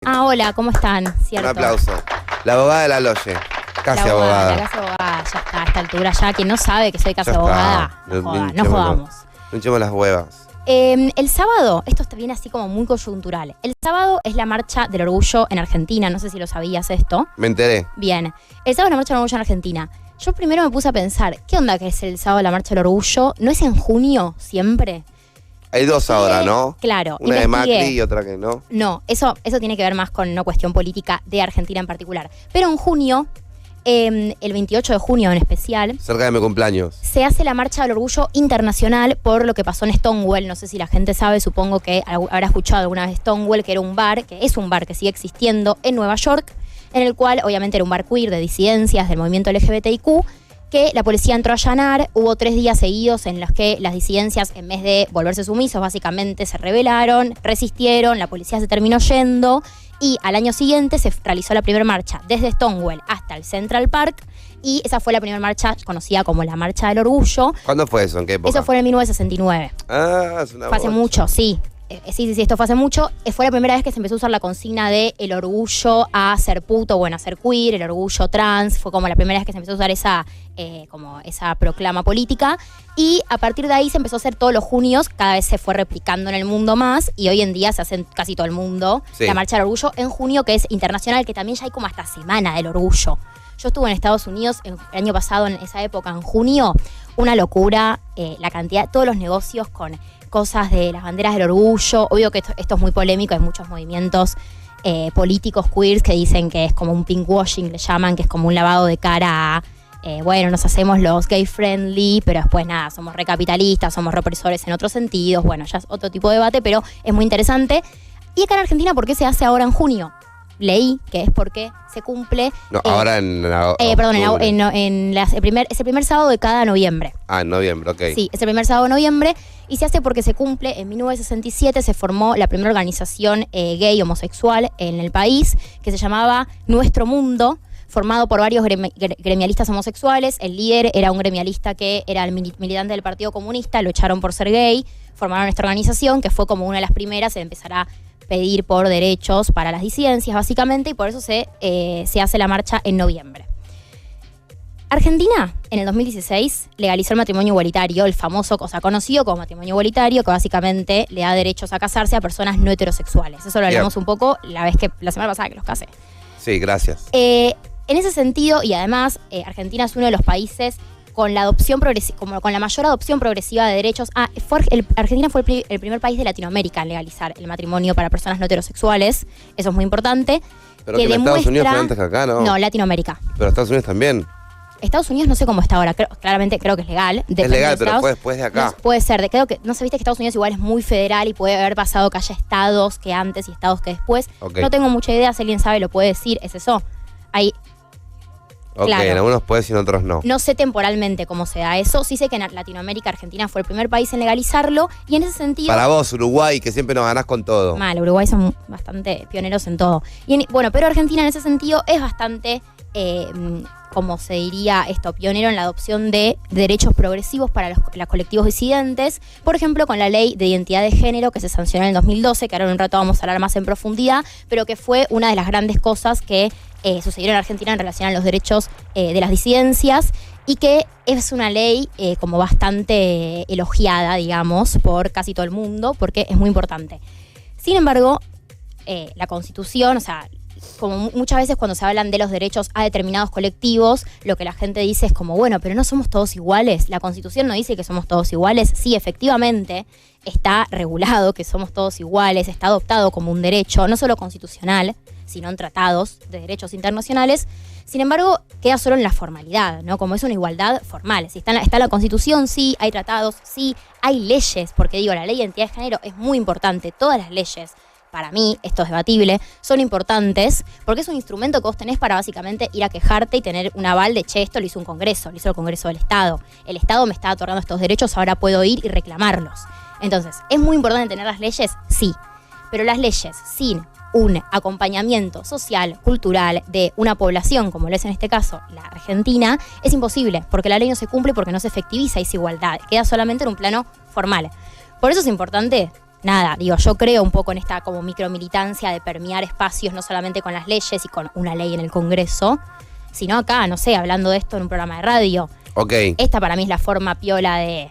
Ah, hola, ¿cómo están? Cierto. Un aplauso. La abogada de la Loye. Casi abogada. La casi abogada, ya está, a esta altura ya. Quien no sabe que soy casi Ya abogada, está. no jodamos. No hinchemos las huevas. El sábado, esto viene así como muy coyuntural. El sábado es la marcha del orgullo en Argentina, no sé si lo sabías esto. Me enteré. Bien, el sábado es la marcha del orgullo en Argentina. Yo primero me puse a pensar, ¿qué onda que es el sábado de la marcha del orgullo? ¿No es en junio siempre? Hay dos ahora, ¿no? Claro. Una de Macri y otra que no. No, eso tiene que ver más con una cuestión política de Argentina en particular. Pero en junio, el 28 de junio en especial, Cerca de mi cumpleaños. se hace la marcha del orgullo internacional por lo que pasó en Stonewall. No sé si la gente sabe, supongo que habrá escuchado alguna vez Stonewall, que era un bar, que es un bar que sigue existiendo en Nueva York, en el cual obviamente era un bar queer de disidencias del movimiento LGBTIQ, que la policía entró a allanar. Hubo 3 días seguidos en los que las disidencias, en vez de volverse sumisos, básicamente se rebelaron, resistieron, la policía se terminó yendo y al año siguiente se realizó la primera marcha desde Stonewall hasta el Central Park y esa fue la primera marcha conocida como la Marcha del Orgullo. ¿Cuándo fue eso? ¿En qué época? Eso fue en el 1969. Ah, es una Fue hace bocha. mucho, sí. Sí, esto fue hace mucho. Fue la primera vez que se empezó a usar la consigna de el orgullo a ser puto, bueno, a ser queer, el orgullo trans. Fue como la primera vez que se empezó a usar esa proclama política. Y a partir de ahí se empezó a hacer todos los junios. Cada vez se fue replicando en el mundo más. Y hoy en día se hace en casi todo el mundo. Sí. La Marcha del Orgullo en junio, que es internacional, que también ya hay como hasta semana del orgullo. Yo estuve en Estados Unidos el año pasado, en esa época, en junio. Una locura, la cantidad, todos los negocios con cosas de las banderas del orgullo. Obvio que esto es muy polémico, hay muchos movimientos políticos queers que dicen que es como un pinkwashing, le llaman, que es como un lavado de cara a, bueno, nos hacemos los gay friendly, pero después nada, somos recapitalistas, somos represores en otros sentidos. Bueno, ya es otro tipo de debate, pero es muy interesante. Y acá en Argentina, ¿por qué se hace ahora en junio? Leí que es porque se cumple... No, ahora en... perdón, octubre. es el primer sábado de cada noviembre. Ah, en noviembre, ok. Sí, es el primer sábado de noviembre y se hace porque se cumple, en 1967 se formó la primera organización gay homosexual en el país, que se llamaba Nuestro Mundo, formado por varios gremialistas homosexuales. El líder era un gremialista que era el militante del Partido Comunista, lo echaron por ser gay, formaron esta organización que fue como una de las primeras en empezar a pedir por derechos para las disidencias, básicamente, y por eso se hace la marcha en noviembre. Argentina, en el 2016, legalizó el matrimonio igualitario, el famoso, conocido como matrimonio igualitario, que básicamente le da derechos a casarse a personas no heterosexuales. Eso lo hablamos un poco la semana pasada que los casé. Sí, gracias. En ese sentido, y además, Argentina es uno de los países con la adopción con la mayor adopción progresiva de derechos. Argentina fue el primer país de Latinoamérica en legalizar el matrimonio para personas no heterosexuales. Eso es muy importante. Pero que en Estados Unidos fue antes que acá, ¿no? No, Latinoamérica. Pero Estados Unidos también. Estados Unidos no sé cómo está ahora, claramente creo que es legal. Es legal, pero fue después de acá. No, puede ser, creo que, no sé, viste que Estados Unidos igual es muy federal y puede haber pasado que haya estados que antes y estados que después. Okay. No tengo mucha idea, si alguien sabe lo puede decir, es eso. Hay... Ok, claro. en algunos puede y en otros no. No sé temporalmente cómo se da eso. Sí sé que en Latinoamérica, Argentina fue el primer país en legalizarlo. Y en ese sentido... Para vos, Uruguay, que siempre nos ganás con todo. Mal, Uruguay son bastante pioneros en todo. Pero Argentina en ese sentido es bastante... como se diría esto, pionero en la adopción de derechos progresivos para los colectivos disidentes, por ejemplo con la ley de identidad de género que se sancionó en el 2012, que ahora en un rato vamos a hablar más en profundidad, pero que fue una de las grandes cosas que sucedieron en Argentina en relación a los derechos de las disidencias y que es una ley como bastante elogiada, digamos, por casi todo el mundo, porque es muy importante. Sin embargo, la Constitución, o sea, como muchas veces cuando se hablan de los derechos a determinados colectivos, lo que la gente dice es como, bueno, pero no somos todos iguales. La Constitución no dice que somos todos iguales. Sí, efectivamente, está regulado que somos todos iguales, está adoptado como un derecho, no solo constitucional, sino en tratados de derechos internacionales. Sin embargo, queda solo en la formalidad, ¿no? Como es una igualdad formal. Si está en la Constitución, sí, hay tratados, sí, hay leyes, porque digo, la ley de identidad de género es muy importante. Todas las leyes, para mí, esto es debatible, son importantes porque es un instrumento que vos tenés para básicamente ir a quejarte y tener un aval de, che, esto lo hizo un congreso, lo hizo el Congreso del Estado. El Estado me está otorgando estos derechos, ahora puedo ir y reclamarlos. Entonces, ¿es muy importante tener las leyes? Sí, pero las leyes sin un acompañamiento social, cultural de una población, como lo es en este caso la Argentina, es imposible, porque la ley no se cumple, porque no se efectiviza esa igualdad, queda solamente en un plano formal. Por eso es importante nada, digo, yo creo un poco en esta como micromilitancia de permear espacios, no solamente con las leyes y con una ley en el Congreso, sino acá, no sé, hablando de esto en un programa de radio. Ok. Esta para mí es la forma piola de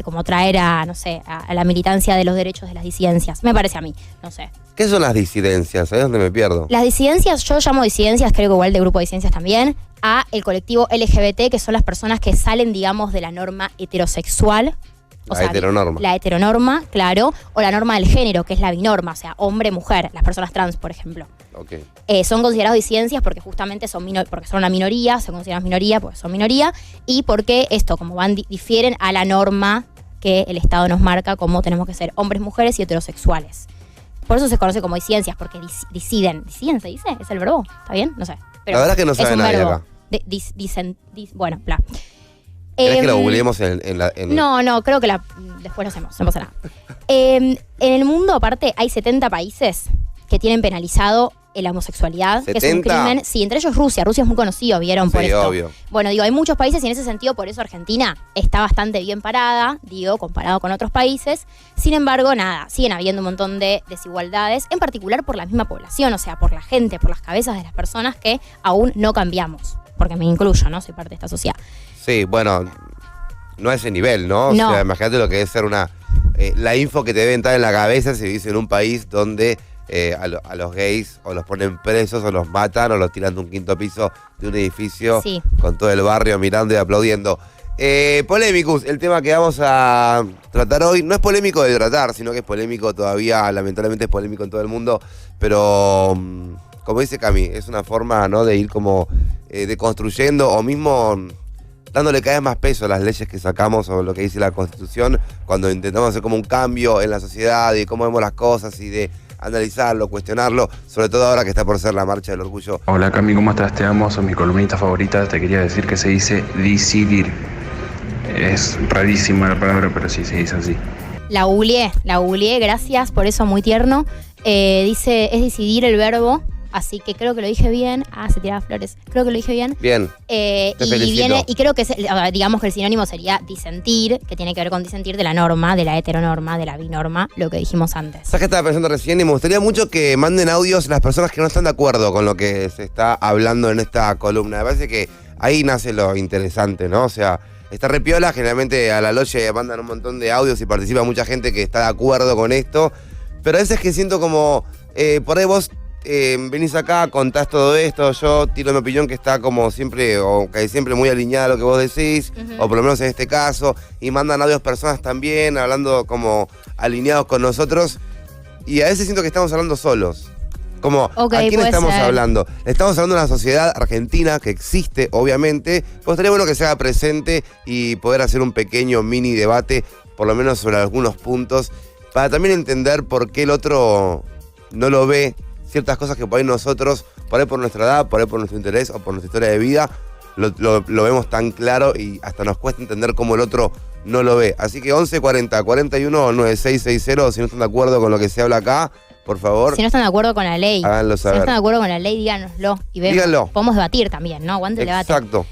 como traer a, no sé, a la militancia de los derechos de las disidencias. Me parece a mí, no sé. ¿Qué son las disidencias? ¿Ahí es donde me pierdo? Las disidencias, yo llamo disidencias, creo que igual de grupo de disidencias también, a el colectivo LGBT, que son las personas que salen, digamos, de la norma heterosexual. La heteronorma. La heteronorma, claro, o la norma del género, que es la binorma, o sea, hombre-mujer, las personas trans, por ejemplo. Okay. Son considerados disidencias porque justamente porque son una minoría, se consideran minoría porque son minoría, y porque esto, como difieren a la norma que el Estado nos marca como tenemos que ser hombres, mujeres y heterosexuales. Por eso se conoce como disidencias, porque deciden. ¿Deciden se dice? ¿Es el verbo? ¿Está bien? No sé. Pero la verdad es que no sabe nadie acá. Bueno, bla. ¿Querés que lo googleemos en la...? No, creo que después lo hacemos, no pasa nada. En el mundo, aparte, hay 70 países que tienen penalizado la homosexualidad, que es un crimen. Sí, entre ellos Rusia. Rusia es muy conocido, ¿vieron? Por esto. Obvio. Bueno, digo, hay muchos países y en ese sentido, por eso Argentina está bastante bien parada, digo, comparado con otros países. Sin embargo, nada, siguen habiendo un montón de desigualdades, en particular por la misma población, o sea, por la gente, por las cabezas de las personas que aún no cambiamos. Porque me incluyo, ¿no? Soy parte de esta sociedad. Sí, bueno, no a ese nivel, ¿no? No. O sea, imagínate lo que es ser la info que te debe entrar en la cabeza si vivís en un país donde a los gays o los ponen presos o los matan o los tiran de un quinto piso de un edificio con todo el barrio mirando y aplaudiendo. Polémicos, el tema que vamos a tratar hoy no es polémico de tratar, sino que es polémico todavía, lamentablemente es polémico en todo el mundo, pero como dice Cami, es una forma, ¿no?, de ir como deconstruyendo o mismo dándole cada vez más peso a las leyes que sacamos o lo que dice la Constitución cuando intentamos hacer como un cambio en la sociedad y cómo vemos las cosas y de analizarlo, cuestionarlo, sobre todo ahora que está por ser la marcha del orgullo. Hola Cami, ¿cómo estás? Te amo, son mis columnistas favoritas. Te quería decir que se dice decidir. Es rarísima la palabra, pero sí se dice así. La googleé, gracias por eso, muy tierno. Dice, es decidir el verbo, así que creo que lo dije bien. Se tiraba flores. Creo que lo dije bien. Bien. Y creo que digamos que el sinónimo sería disentir, que tiene que ver con disentir de la norma, de la heteronorma, de la binorma, lo que dijimos antes. ¿Sabes qué estaba pensando recién? Y me gustaría mucho que manden audios las personas que no están de acuerdo con lo que se está hablando en esta columna. Me parece que ahí nace lo interesante, ¿no? O sea, está re piola, generalmente a la Loche mandan un montón de audios y participa mucha gente que está de acuerdo con esto, pero a veces que siento como, por ahí vos venís acá, contás todo esto, yo tiro mi opinión que está como siempre, o que siempre muy alineada a lo que vos decís, o por lo menos en este caso, y mandan audios personas también, hablando como alineados con nosotros, y a veces siento que estamos hablando solos. Como, ¿a quién estamos hablando? Estamos hablando de una sociedad argentina que existe, obviamente, pero estaría bueno que se haga presente y poder hacer un pequeño mini debate, por lo menos sobre algunos puntos, para también entender por qué el otro no lo ve, ciertas cosas que por ahí nosotros, por ahí por nuestra edad, por ahí por nuestro interés o por nuestra historia de vida, lo vemos tan claro y hasta nos cuesta entender cómo el otro no lo ve. Así que 11 40 41 9660, si no están de acuerdo con lo que se habla acá, por favor. Si no están de acuerdo con la ley. Háganlo saber. Si no están de acuerdo con la ley, díganoslo. Y vemos. Díganlo. Podemos debatir también, ¿no? Aguante el debate. Exacto.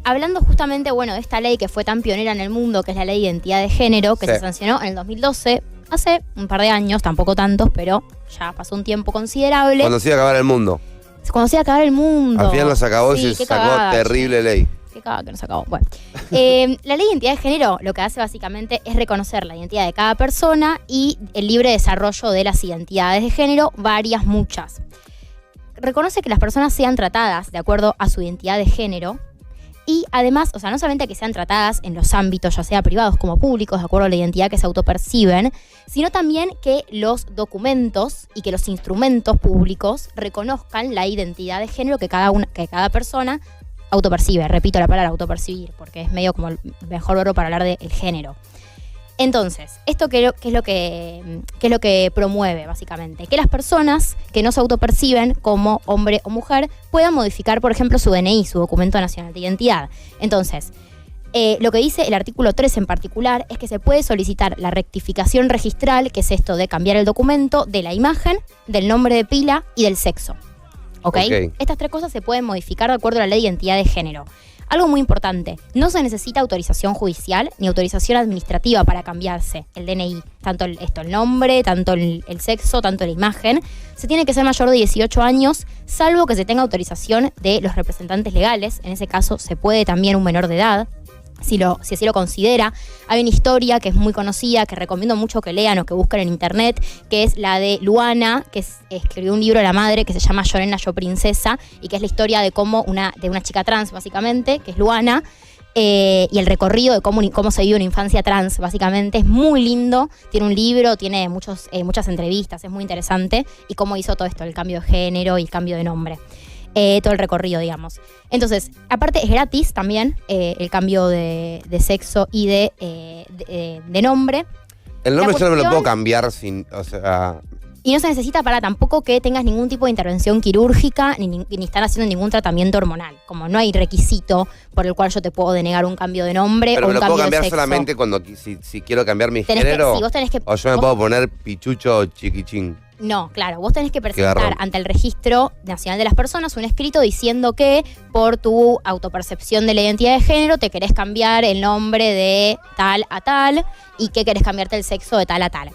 Hablando justamente, bueno, de esta ley que fue tan pionera en el mundo, que es la ley de identidad de género, que se sancionó en el 2012, hace un par de años, tampoco tantos, pero ya pasó un tiempo considerable. Cuando se iba a acabar el mundo. Cuando se iba a acabar el mundo. Al final nos acabó y se sacó terrible ley. Qué cagada que nos acabó. Bueno, la ley de identidad de género lo que hace básicamente es reconocer la identidad de cada persona y el libre desarrollo de las identidades de género, varias, muchas. Reconoce que las personas sean tratadas de acuerdo a su identidad de género y además, o sea, no solamente que sean tratadas en los ámbitos, ya sea privados como públicos, de acuerdo a la identidad que se autoperciben, sino también que los documentos y que los instrumentos públicos reconozcan la identidad de género que cada persona autopercibe. Repito la palabra autopercibir, porque es medio como el mejor verbo para hablar del género. Entonces, ¿esto qué es lo que promueve, básicamente? Que las personas que no se autoperciben como hombre o mujer puedan modificar, por ejemplo, su DNI, su documento nacional de identidad. Entonces, lo que dice el artículo 3 en particular es que se puede solicitar la rectificación registral, que es esto de cambiar el documento, de la imagen, del nombre de pila y del sexo. ¿Ok? Estas tres cosas se pueden modificar de acuerdo a la ley de identidad de género. Algo muy importante, no se necesita autorización judicial ni autorización administrativa para cambiarse el DNI. Tanto el nombre, tanto el sexo, tanto la imagen. Se tiene que ser mayor de 18 años, salvo que se tenga autorización de los representantes legales. En ese caso se puede también un menor de edad, si así lo considera. Hay una historia que es muy conocida, que recomiendo mucho que lean o que busquen en internet, que es la de Luana, que escribió un libro de la madre que se llama Yo Nena, Yo Princesa, y que es la historia de cómo de una chica trans, básicamente, que es Luana, y el recorrido de cómo se vive una infancia trans, básicamente. Es muy lindo, tiene un libro, tiene muchas entrevistas, es muy interesante, y cómo hizo todo esto, el cambio de género y el cambio de nombre. Todo el recorrido, digamos. Entonces, aparte es gratis también el cambio de sexo y de nombre. El nombre yo no me lo puedo cambiar sin, o sea... Y no se necesita para tampoco que tengas ningún tipo de intervención quirúrgica ni están haciendo ningún tratamiento hormonal. Como no hay requisito por el cual yo te puedo denegar un cambio de nombre pero o un cambio de sexo. ¿Pero me lo puedo cambiar solamente cuando si quiero cambiar mi género? Sí, vos tenés que... ¿O yo me puedo poner Pichucho Chiquichín? No, claro, vos tenés que presentar ante el Registro Nacional de las Personas un escrito diciendo que por tu autopercepción de la identidad de género te querés cambiar el nombre de tal a tal y que querés cambiarte el sexo de tal a tal.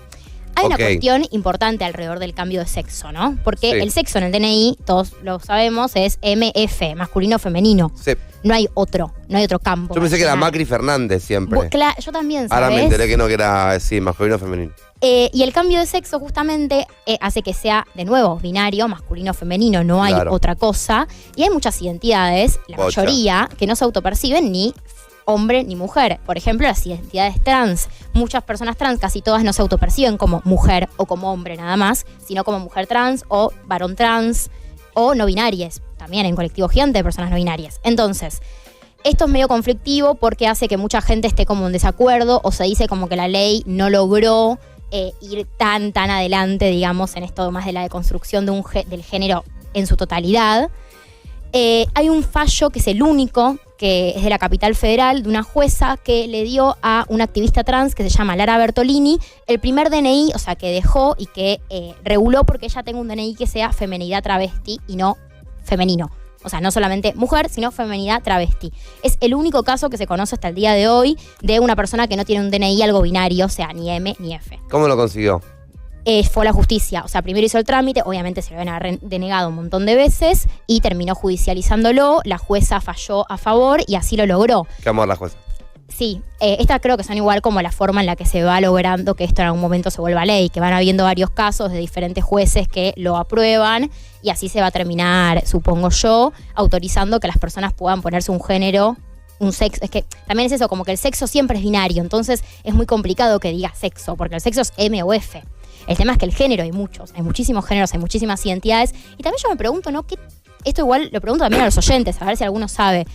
Hay una cuestión importante alrededor del cambio de sexo, ¿no? Porque el sexo en el DNI, todos lo sabemos, es MF, masculino femenino. Sí. No hay otro campo. Yo pensé que era Macri Fernández siempre. Yo también, ¿sabes? Ahora me enteré que no, que era, masculino femenino. Y el cambio de sexo justamente hace que sea, de nuevo, binario, masculino femenino, no hay otra cosa. Y hay muchas identidades, la mayoría, que no se autoperciben ni hombre ni mujer. Por ejemplo, las identidades trans. Muchas personas trans, casi todas, no se autoperciben como mujer o como hombre nada más, sino como mujer trans o varón trans o no binarias. También hay un colectivo gigante de personas no binarias. Entonces, esto es medio conflictivo porque hace que mucha gente esté como en desacuerdo o se dice como que la ley no logró ir tan adelante, digamos, en esto más de la deconstrucción del género en su totalidad. Hay un fallo que es el único, que es de la Capital Federal, de una jueza que le dio a una activista trans que se llama Lara Bertolini el primer DNI, o sea, que dejó y que reguló porque ella tenga un DNI que sea femenidad travesti y no femenino. O sea, no solamente mujer, sino femenidad travesti. Es el único caso que se conoce hasta el día de hoy de una persona que no tiene un DNI algo binario, o sea, ni M ni F. ¿Cómo lo consiguió? Fue la justicia, o sea, primero hizo el trámite, obviamente se lo habían denegado un montón de veces y terminó judicializándolo, la jueza falló a favor y así lo logró. ¿Qué amor la jueza? Sí, estas creo que son igual como la forma en la que se va logrando que esto en algún momento se vuelva ley, que van habiendo varios casos de diferentes jueces que lo aprueban y así se va a terminar, supongo yo, autorizando que las personas puedan ponerse un género, un sexo. Es que también es eso, como que el sexo siempre es binario, entonces es muy complicado que diga sexo, porque el sexo es M o F. El tema es que el género hay muchísimos géneros, hay muchísimas identidades. Y también yo me pregunto, ¿no? Esto igual lo pregunto también a los oyentes, a ver si alguno sabe.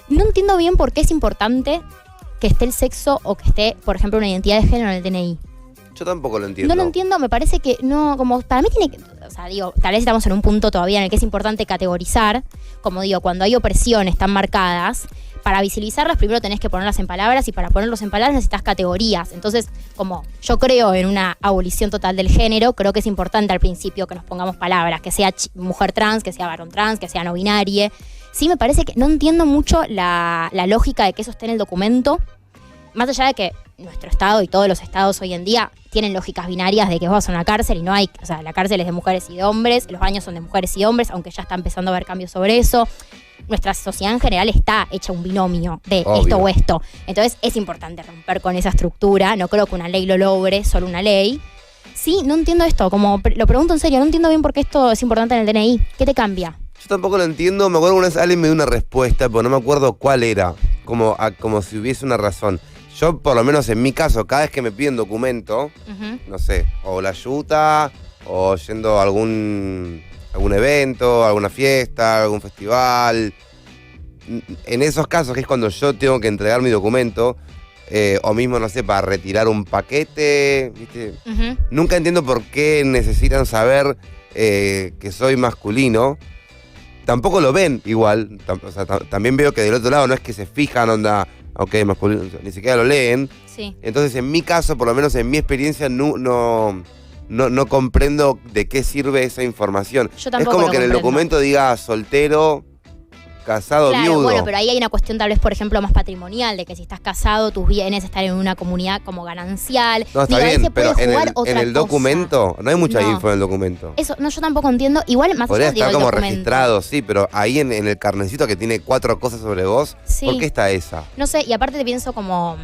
No entiendo bien por qué es importante que esté el sexo o que esté, por ejemplo, una identidad de género en el DNI. Yo tampoco lo entiendo. No lo entiendo, me parece que no, como para mí tiene que, o sea, digo, tal vez estamos en un punto todavía en el que es importante categorizar, como digo, cuando hay opresiones tan marcadas, para visibilizarlas primero tenés que ponerlas en palabras y para ponerlos en palabras necesitas categorías. Entonces, como yo creo en una abolición total del género, creo que es importante al principio que nos pongamos palabras, que sea mujer trans, que sea varón trans, que sea no binaria. Sí, me parece que no entiendo mucho la lógica de que eso esté en el documento, más allá de que nuestro estado y todos los estados hoy en día tienen lógicas binarias de que vos vas a una cárcel y no hay, o sea, la cárcel es de mujeres y de hombres, los baños son de mujeres y hombres, aunque ya está empezando a haber cambios sobre eso. Nuestra sociedad en general está hecha un binomio de esto o esto. Entonces es importante romper con esa estructura. No creo que una ley lo logre, solo una ley. Sí, no entiendo esto, como lo pregunto en serio, no entiendo bien por qué esto es importante en el DNI. ¿Qué te cambia? Yo tampoco lo entiendo, me acuerdo que una vez alguien me dio una respuesta, pero no me acuerdo cuál era, como si hubiese una razón. Yo, por lo menos en mi caso, cada vez que me piden documento, no sé, o la ayuda, o yendo a algún evento, alguna fiesta, algún festival. En esos casos, que es cuando yo tengo que entregar mi documento, o mismo, no sé, para retirar un paquete, ¿viste? Nunca entiendo por qué necesitan saber que soy masculino. Tampoco lo ven igual. O sea, también veo que del otro lado no es que se fijan, onda, ok, masculino, ni siquiera lo leen. Sí. Entonces, en mi caso, por lo menos en mi experiencia, no comprendo de qué sirve esa información. Yo tampoco es como lo que en el comprendo. documento diga soltero casado, claro, viudo. bueno, pero ahí hay una cuestión tal vez, por ejemplo, más patrimonial, de que si estás casado, tus bienes están en una comunidad como ganancial. No, está Digo, ahí bien, se puede pero en jugar el, otra en el cosa. documento no hay mucha No. info en el documento. Eso, no, yo tampoco entiendo. Igual, más Podría allá, digo, estar el como documento. registrado, sí, pero ahí en el carnecito que tiene 4 cosas sobre vos, Sí. ¿por qué está esa? No sé, y aparte te pienso como...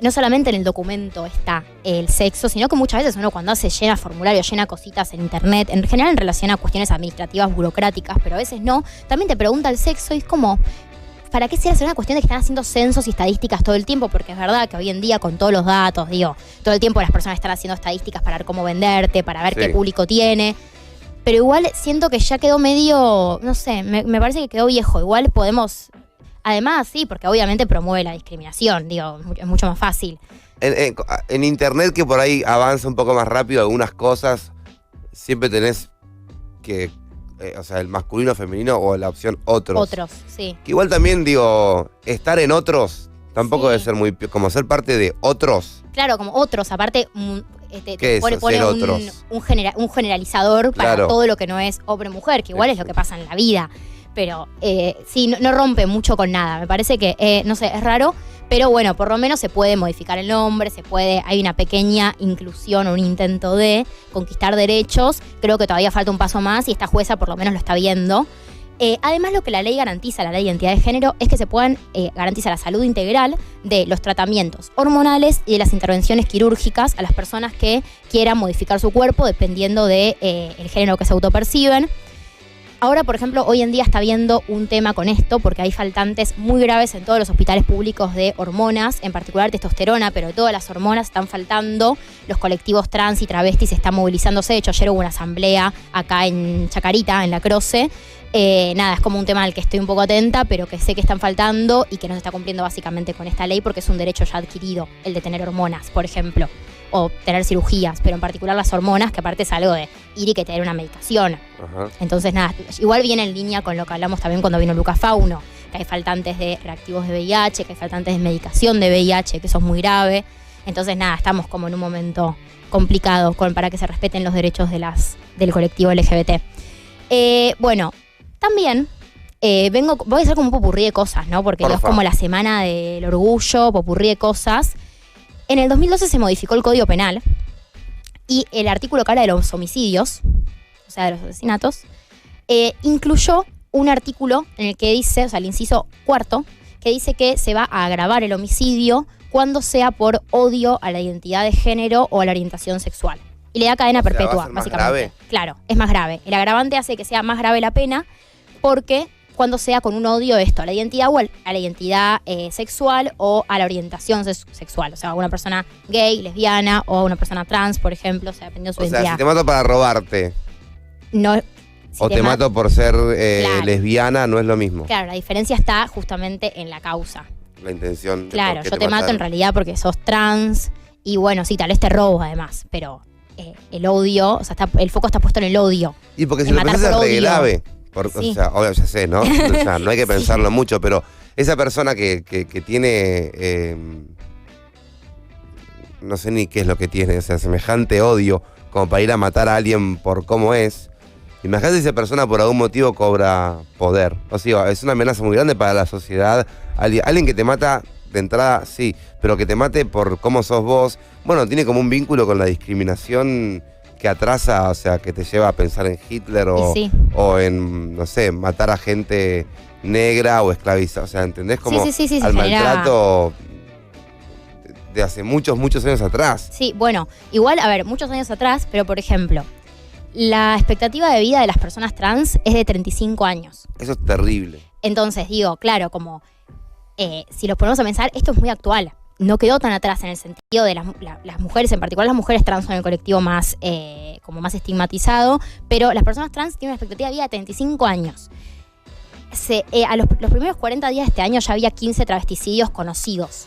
no solamente en el documento está el sexo, sino que muchas veces uno cuando llena formularios, llena cositas en internet, en general en relación a cuestiones administrativas, burocráticas, pero a veces no, también te pregunta el sexo y es como, ¿para qué se hace una cuestión de que están haciendo censos y estadísticas todo el tiempo? Porque es verdad que hoy en día con todos los datos, digo, todo el tiempo las personas están haciendo estadísticas para ver cómo venderte, para ver Sí. qué público tiene. Pero igual siento que ya quedó medio, no sé, me parece que quedó viejo. Igual podemos... Además, sí, porque obviamente promueve la discriminación, digo, es mucho más fácil. En internet, que por ahí avanza un poco más rápido algunas cosas, siempre tenés que, o sea, el masculino, femenino o la opción otros. Otros, sí. Que igual también, digo, estar en otros tampoco Sí. debe ser muy... como ser parte de otros. Claro, como otros, aparte, ¿Qué es eso, pone ser un, otros? un generalizador para Claro. todo lo que no es hombre-mujer, que igual es lo que pasa en la vida. Pero sí, no rompe mucho con nada. Me parece que, no sé, es raro, pero bueno, por lo menos se puede modificar el nombre, hay una pequeña inclusión o un intento de conquistar derechos. Creo que todavía falta un paso más y esta jueza por lo menos lo está viendo. Además, lo que la ley garantiza, la ley de identidad de género, es que se puedan garantizar la salud integral de los tratamientos hormonales y de las intervenciones quirúrgicas a las personas que quieran modificar su cuerpo dependiendo de el género que se autoperciben. Ahora, por ejemplo, hoy en día está habiendo un tema con esto porque hay faltantes muy graves en todos los hospitales públicos de hormonas, en particular testosterona, pero todas las hormonas están faltando. Los colectivos trans y travestis están movilizándose. De hecho, ayer hubo una asamblea acá en Chacarita, en La Croce. Nada, es como un tema al que estoy un poco atenta, pero que sé que están faltando y que no se está cumpliendo básicamente con esta ley porque es un derecho ya adquirido, el de tener hormonas, por ejemplo, o tener cirugías, pero en particular las hormonas, que aparte es algo de ir y que tener una medicación. Ajá. Entonces, nada, igual viene en línea con lo que hablamos también cuando vino Lucas Fauno, que hay faltantes de reactivos de VIH, que hay faltantes de medicación de VIH, que eso es muy grave. Entonces, nada, estamos como en un momento complicado para que se respeten los derechos del colectivo LGBT. Bueno, también voy a hacer como un popurrí de cosas, ¿no? Porque es como la semana del orgullo, popurrí de cosas. En el 2012 se modificó el Código Penal y el artículo que habla de los homicidios, o sea, de los asesinatos, incluyó un artículo en el que dice, o sea, el inciso 4, que dice que se va a agravar el homicidio cuando sea por odio a la identidad de género o a la orientación sexual. Y le da cadena perpetua, ¿va a ser más básicamente. grave? Claro, es más grave. El agravante hace que sea más grave la pena porque cuando sea con un odio a la identidad o a la identidad sexual o a la orientación sexual. O sea, a una persona gay, lesbiana o a una persona trans, por ejemplo, o sea, dependiendo de su O sea, identidad. si te mato para robarte No, si o te mato por ser Claro. lesbiana, no es lo mismo. Claro, la diferencia está justamente en la causa. La intención de Claro, por qué yo te mato en mataron. realidad porque sos trans y bueno, sí, tal vez te robo además, pero el odio, o sea, el foco está puesto en el odio. Y porque si en lo matar pensás es por re odio. grave. Sí. O sea, obvio, ya sé, ¿no? O sea, no hay que pensarlo mucho, pero esa persona que tiene, no sé ni qué es lo que tiene, o sea, semejante odio como para ir a matar a alguien por cómo es. Imagínate si esa persona por algún motivo cobra poder. O sea, es una amenaza muy grande para la sociedad. Alguien que te mata de entrada, sí, pero que te mate por cómo sos vos, bueno, tiene como un vínculo con la discriminación que atrasa, o sea, que te lleva a pensar en Hitler o en, no sé, matar a gente negra o esclavizar. O sea, ¿entendés? Como sí, al genera... maltrato de hace muchos años atrás. Sí, bueno, igual, a ver, muchos años atrás, pero por ejemplo, la expectativa de vida de las personas trans es de 35 años. Eso es terrible. Entonces, digo, claro, como si los ponemos a pensar, esto es muy actual. No quedó tan atrás en el sentido de las mujeres, en particular las mujeres trans son el colectivo más, como más estigmatizado, pero las personas trans tienen una expectativa de vida de 35 años. A los primeros 40 días de este año ya había 15 travesticidios conocidos.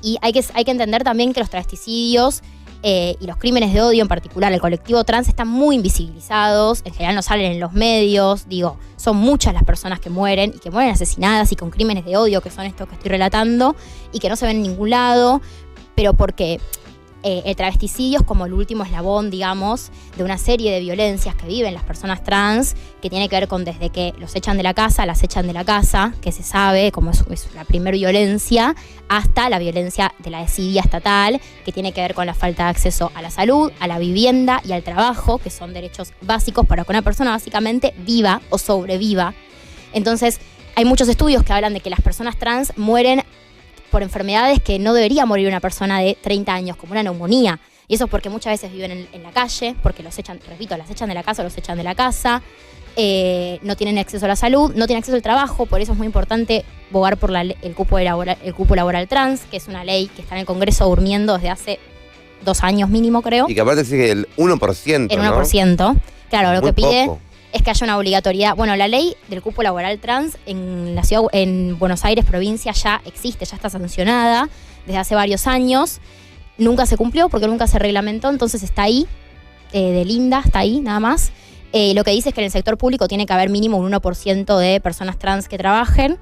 Y hay que entender también que los travesticidios y los crímenes de odio, en particular el colectivo trans, están muy invisibilizados, en general no salen en los medios, digo, son muchas las personas que mueren y que mueren asesinadas y con crímenes de odio, que son estos que estoy relatando, y que no se ven en ningún lado, pero porque el travesticidio es como el último eslabón, digamos, de una serie de violencias que viven las personas trans, que tiene que ver con desde que los echan de la casa, las echan de la casa, que se sabe como es la primera violencia, hasta la violencia de la desidia estatal, que tiene que ver con la falta de acceso a la salud, a la vivienda y al trabajo, que son derechos básicos para que una persona básicamente viva o sobreviva. Entonces, hay muchos estudios que hablan de que las personas trans mueren por enfermedades que no debería morir una persona de 30 años, como una neumonía. Y eso es porque muchas veces viven en la calle, porque los echan, repito, las echan de la casa o los echan de la casa, no tienen acceso a la salud, no tienen acceso al trabajo, por eso es muy importante bogar por el cupo laboral trans, que es una ley que está en el Congreso durmiendo desde hace 2 años mínimo, creo. Y que aparte sigue el 1%, El 1%. ¿No? Claro, lo muy que pide poco. Es que haya una obligatoriedad. Bueno, la ley del cupo laboral trans en la ciudad, en Buenos Aires, provincia, ya existe, ya está sancionada desde hace varios años. Nunca se cumplió porque nunca se reglamentó, entonces está ahí, de linda, está ahí, nada más. Lo que dice es que en el sector público tiene que haber mínimo un 1% de personas trans que trabajen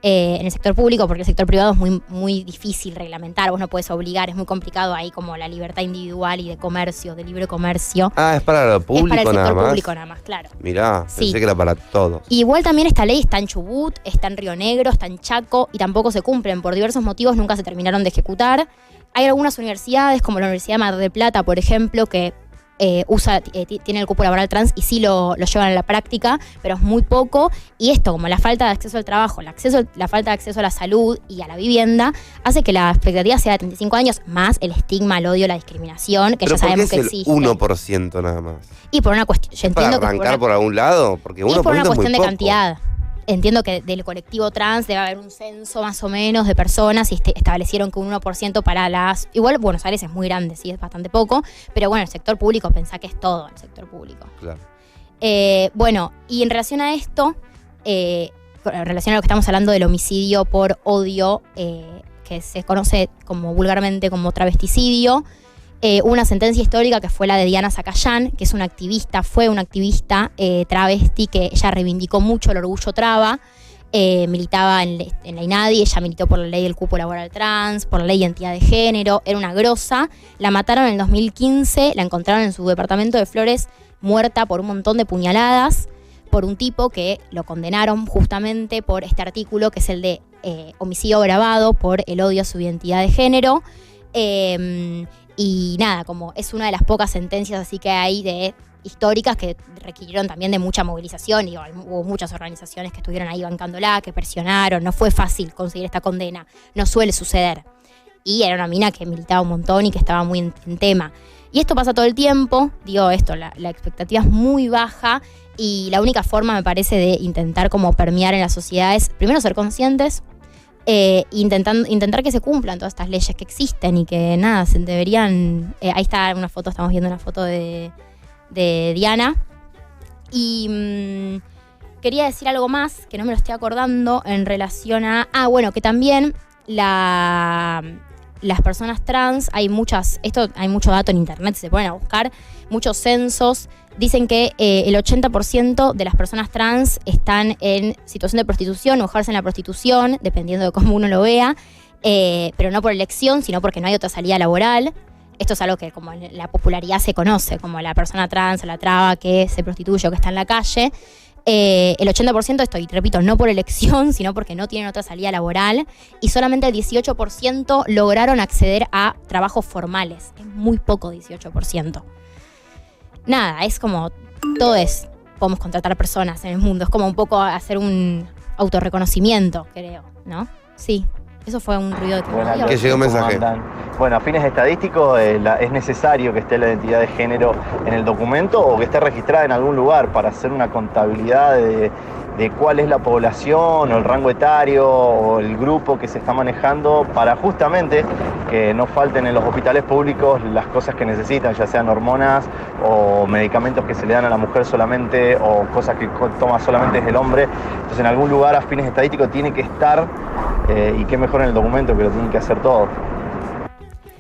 en el sector público, porque el sector privado es muy, muy difícil reglamentar, vos no puedes obligar, es muy complicado ahí como la libertad individual y de comercio, de libre comercio. Ah, es para lo público es para el nada sector más. público nada más, claro. Mirá, Sí. pensé que era para todos. Y igual también esta ley está en Chubut, está en Río Negro, está en Chaco y tampoco se cumplen. Por diversos motivos nunca se terminaron de ejecutar. Hay algunas universidades, como la Universidad de Mar del Plata, por ejemplo, que tiene el cupo laboral trans y sí lo llevan a la práctica, pero es muy poco. Y esto, como la falta de acceso al trabajo, la falta de acceso a la salud y a la vivienda, hace que la expectativa sea de 35 años, más el estigma, el odio, la discriminación, que ¿Pero ya sabemos por que qué es existe. el 1% nada más? Y por una cuestión, yo ¿Es para entiendo que arrancar por algún lado? Porque 1% y por una es muy cuestión de poco. cantidad. Entiendo que del colectivo trans debe haber un censo más o menos de personas y establecieron que un 1% para las... Igual Buenos Aires es muy grande, sí, es bastante poco, pero bueno, el sector público, pensá que es todo el sector público. Claro. Bueno, y en relación a esto, en relación a lo que estamos hablando del homicidio por odio, que se conoce como vulgarmente como travesticidio, hubo una sentencia histórica que fue la de Diana Zacayán, que es una activista, fue una activista travesti que ella reivindicó mucho el orgullo traba, militaba en la INADI, ella militó por la ley del cupo laboral trans, por la ley de identidad de género, era una grosa, la mataron en el 2015, la encontraron en su departamento de Flores muerta por un montón de puñaladas, por un tipo que lo condenaron justamente por este artículo que es el de homicidio agravado por el odio a su identidad de género. Y nada, como es una de las pocas sentencias así que hay de históricas que requirieron también de mucha movilización y hubo muchas organizaciones que estuvieron ahí bancándola, que presionaron, no fue fácil conseguir esta condena, no suele suceder. Y era una mina que militaba un montón y que estaba muy en tema. Y esto pasa todo el tiempo, digo esto, la expectativa es muy baja y la única forma me parece de intentar como permear en la sociedad es primero ser conscientes, intentar que se cumplan todas estas leyes que existen y que nada, se deberían... ahí está una foto, estamos viendo una foto de Diana. Y quería decir algo más, que no me lo estoy acordando, en relación a... bueno, que también las personas trans, hay mucho dato en internet, si se ponen a buscar, muchos censos, dicen que el 80% de las personas trans están en situación de prostitución o ejercen la prostitución, dependiendo de cómo uno lo vea, pero no por elección, sino porque no hay otra salida laboral. Esto es algo que como en la popularidad se conoce, como la persona trans o la traba que se prostituye o que está en la calle. El 80% esto, y repito, no por elección, sino porque no tienen otra salida laboral, y solamente el 18% lograron acceder a trabajos formales. Es muy poco, 18%. Nada, es como, podemos contratar personas en el mundo, es como un poco hacer un autorreconocimiento, creo, ¿no? Sí, eso fue un ruido de tecnología. Que llegó un mensaje. Bueno, a fines estadísticos es necesario que esté la identidad de género en el documento o que esté registrada en algún lugar para hacer una contabilidad de cuál es la población o el rango etario o el grupo que se está manejando para justamente que no falten en los hospitales públicos las cosas que necesitan, ya sean hormonas o medicamentos que se le dan a la mujer solamente o cosas que toma solamente el hombre. Entonces en algún lugar a fines estadísticos tiene que estar y qué mejor en el documento que lo tienen que hacer todos.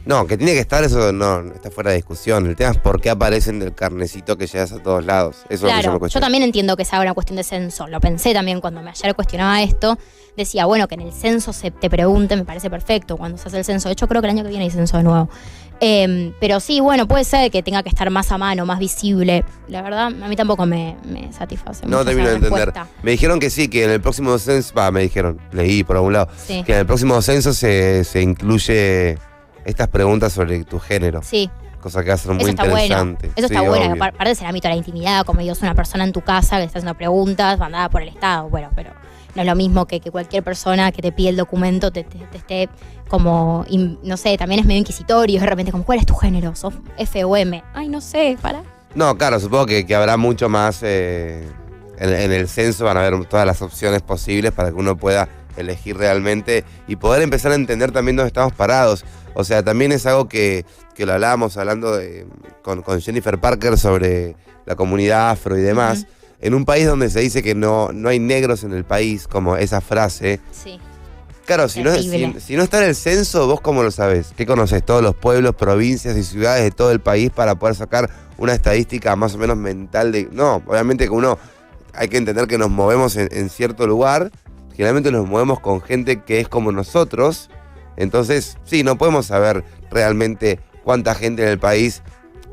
No, que tiene que estar, eso no está fuera de discusión. El tema es por qué aparecen del carnecito que llegas a todos lados. Eso es lo que yo me Claro, cuestiono. yo también entiendo que sea una cuestión de censo. Lo pensé también cuando ayer cuestionaba esto. Decía, bueno, que en el censo se te pregunte, me parece perfecto cuando se hace el censo. De hecho, creo que el año que viene hay censo de nuevo. Pero sí, bueno, puede ser que tenga que estar más a mano, más visible. La verdad, a mí tampoco me satisface No mucho termino esa de entender. respuesta. Me dijeron que sí, que en el próximo censo, me dijeron, leí por algún lado, Sí. que en el próximo censo se incluye estas preguntas sobre tu género. Sí, Cosa que va a ser muy eso está bueno. interesante. Eso Sí, está bueno. obvio. Aparte es el ámbito de la intimidad, como digo, es una persona en tu casa que está haciendo preguntas mandada por el Estado. Bueno, pero no es lo mismo que cualquier persona que te pide el documento te esté como, no sé, también es medio inquisitorio. De repente, como, ¿cuál es tu género? ¿Sos F o M? Ay, no sé, para. No, claro, supongo que habrá mucho más en el censo, van a haber todas las opciones posibles para que uno pueda elegir realmente y poder empezar a entender también dónde estamos parados. O sea, también es algo que lo hablábamos hablando con Jennifer Parker sobre la comunidad afro y demás. En un país donde se dice que no hay negros en el país, como esa frase. Sí. Claro, si no está en el censo, ¿vos cómo lo sabés? ¿Qué conoces? Todos los pueblos, provincias y ciudades de todo el país para poder sacar una estadística más o menos mental de... No, obviamente que uno... Hay que entender que nos movemos en cierto lugar. Generalmente nos movemos con gente que es como nosotros. Entonces, sí, no podemos saber realmente cuánta gente en el país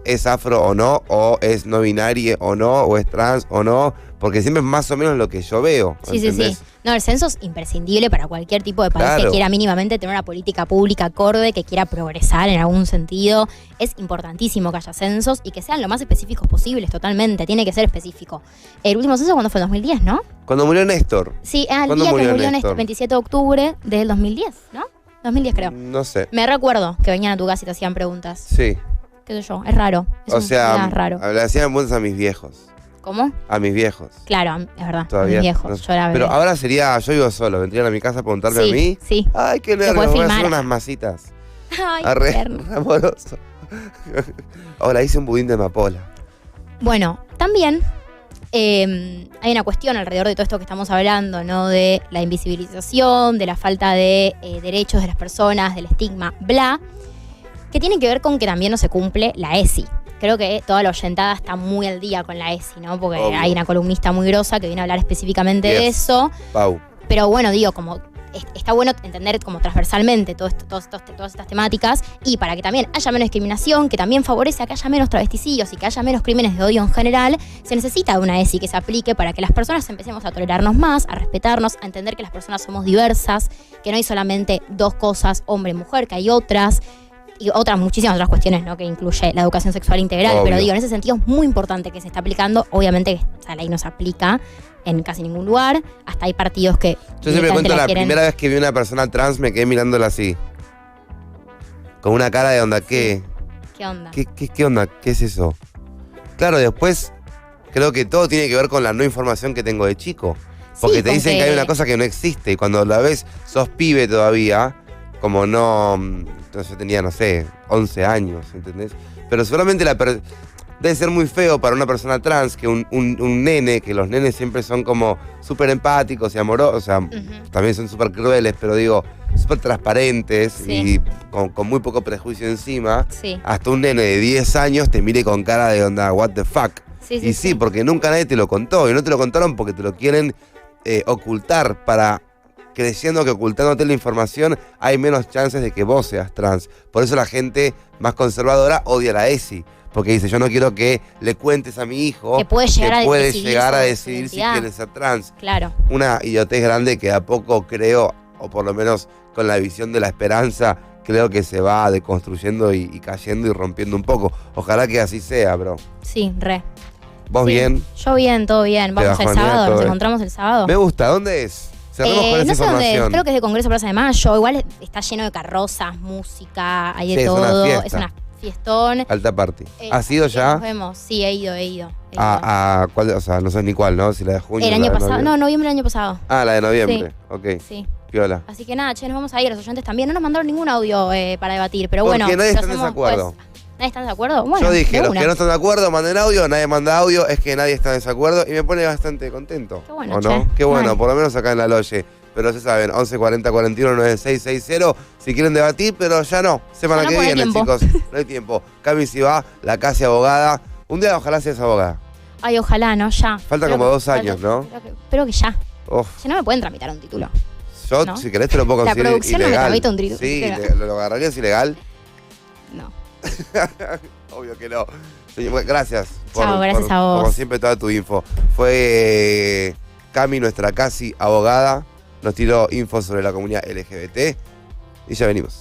es afro o no, o es no binaria o no, o es trans o no, porque siempre es más o menos lo que yo veo. Sí, sí, ¿entendés? sí. No, el censo es imprescindible para cualquier tipo de país Claro. que quiera mínimamente tener una política pública acorde, que quiera progresar en algún sentido. Es importantísimo que haya censos y que sean lo más específicos posibles, totalmente. Tiene que ser específico. El último censo, ¿cuándo fue? 2010, ¿no? Cuando murió Néstor, Sí, el ¿Cuándo día que murió murió Néstor? Néstor, 27 de octubre del 2010, ¿no? 2010 creo. no sé. Me recuerdo que venían a tu casa y te hacían preguntas. Sí. Qué sé yo, es raro. Es O sea, es raro. le hacían preguntas a mis viejos. ¿Cómo? A mis viejos. Claro, es verdad. Todavía. Mis viejos, no- yo era bebé. Pero ahora sería, yo vivo solo, vendrían a mi casa a preguntarme sí, a mí. Sí. Ay, qué Se nervios, puede voy a hacer filmar. unas masitas. Ay, Arre, tierno. amoroso. Hola, hice un budín de amapola. Bueno, también hay una cuestión alrededor de todo esto que estamos hablando, ¿no? De la invisibilización, de la falta de derechos de las personas, del estigma, bla, que tiene que ver con que también no se cumple la ESI. Creo que toda la oyentada está muy al día con la ESI, ¿no? Porque Obvio. hay una columnista muy grosa que viene a hablar específicamente de Yes. eso. Pau. Pero bueno, digo, como está bueno entender como transversalmente todas estas temáticas y para que también haya menos discriminación, que también favorece a que haya menos travesticidios y que haya menos crímenes de odio en general, se necesita de una ESI que se aplique para que las personas empecemos a tolerarnos más, a respetarnos, a entender que las personas somos diversas, que no hay solamente dos cosas, hombre y mujer, que hay otras. Y otras, muchísimas otras cuestiones, ¿no? Que incluye la educación sexual integral. Obvio. Pero digo, en ese sentido es muy importante que se esté aplicando. Obviamente que esta ley no se aplica en casi ningún lugar. Hasta hay partidos que Yo siempre directamente cuento la quieren. primera vez que vi una persona trans, me quedé mirándola así. Con una cara de onda, ¿qué? ¿Qué onda? ¿Qué onda? ¿Qué es eso? Claro, después creo que todo tiene que ver con la no información que tengo de chico. Porque Sí, te con dicen que hay una cosa que no existe y cuando la ves sos pibe todavía, como no... Entonces yo tenía, no sé, 11 años, ¿entendés? Pero seguramente debe ser muy feo para una persona trans que un nene, que los nenes siempre son como súper empáticos y amorosos, o sea, también son súper crueles, pero digo, súper transparentes Sí. y con muy poco prejuicio encima. Sí. Hasta un nene de 10 años te mire con cara de onda, what the fuck. Sí, Y sí, porque nunca nadie te lo contó. Y no te lo contaron porque te lo quieren ocultar para... Creyendo que ocultándote la información hay menos chances de que vos seas trans. Por eso la gente más conservadora odia la ESI. Porque dice, yo no quiero que le cuentes a mi hijo Que puede llegar a decidir llegar a sobre su decidir si identidad. quiere ser trans. Claro. Una idiotez grande que a poco creo, o por lo menos con la visión de la esperanza, creo que se va deconstruyendo y cayendo y rompiendo un poco. Ojalá que así sea, bro. Sí, re. ¿Vos Sí. bien? Yo bien, todo bien. Vamos el bajonea sábado, todo, nos ¿eh? encontramos el sábado. Me gusta, ¿dónde es? Cerremos con esa no sé dónde es, información. creo que es de Congreso Plaza de Mayo. Igual está lleno de carrozas, música, hay de Sí, es una todo. fiesta. Es una fiestón. Alta party. ¿Has Así ido que ya? Nos vemos. Sí, he ido. ¿A cuál? O sea, no sé ni cuál, ¿no? Si la de junio. El la año de pasado. noviembre. No, noviembre del año pasado. Ah, la de noviembre. Ok, Sí. piola. Así que nada, che, nos vamos a ir. Los oyentes también. No nos mandaron ningún audio para debatir. Pero Porque bueno. nadie lo está en hacemos desacuerdo. después. ¿Nadie está en desacuerdo? Bueno, Yo dije, de los una. que no están de acuerdo, manden audio, nadie manda audio, es que nadie está en desacuerdo y me pone bastante contento. Qué bueno, ¿o no? che. Qué bueno, Bueno. por lo menos acá en la Loye. pero se saben, 11 40 41 9660, si quieren debatir, pero ya no, semana Ya no que pone viene, tiempo. chicos, no hay tiempo. Cami si va, la casi abogada, un día ojalá seas abogada. Ay, ojalá, ¿no? Ya. Falta Creo como que- 2 años, ¿no? Espero que ya. Uf, Ya no me pueden tramitar un título. yo, ¿No? si querés, te lo puedo La conseguir producción no me ilegal. tramita un título. Sí, Ilegal. ¿lo agarrarías ilegal? No. Obvio que no. Señor, bueno, gracias. Chao, gracias a vos. Como siempre, toda tu info. Fue Cami, nuestra casi abogada. Nos tiró info sobre la comunidad LGBT. Y ya venimos.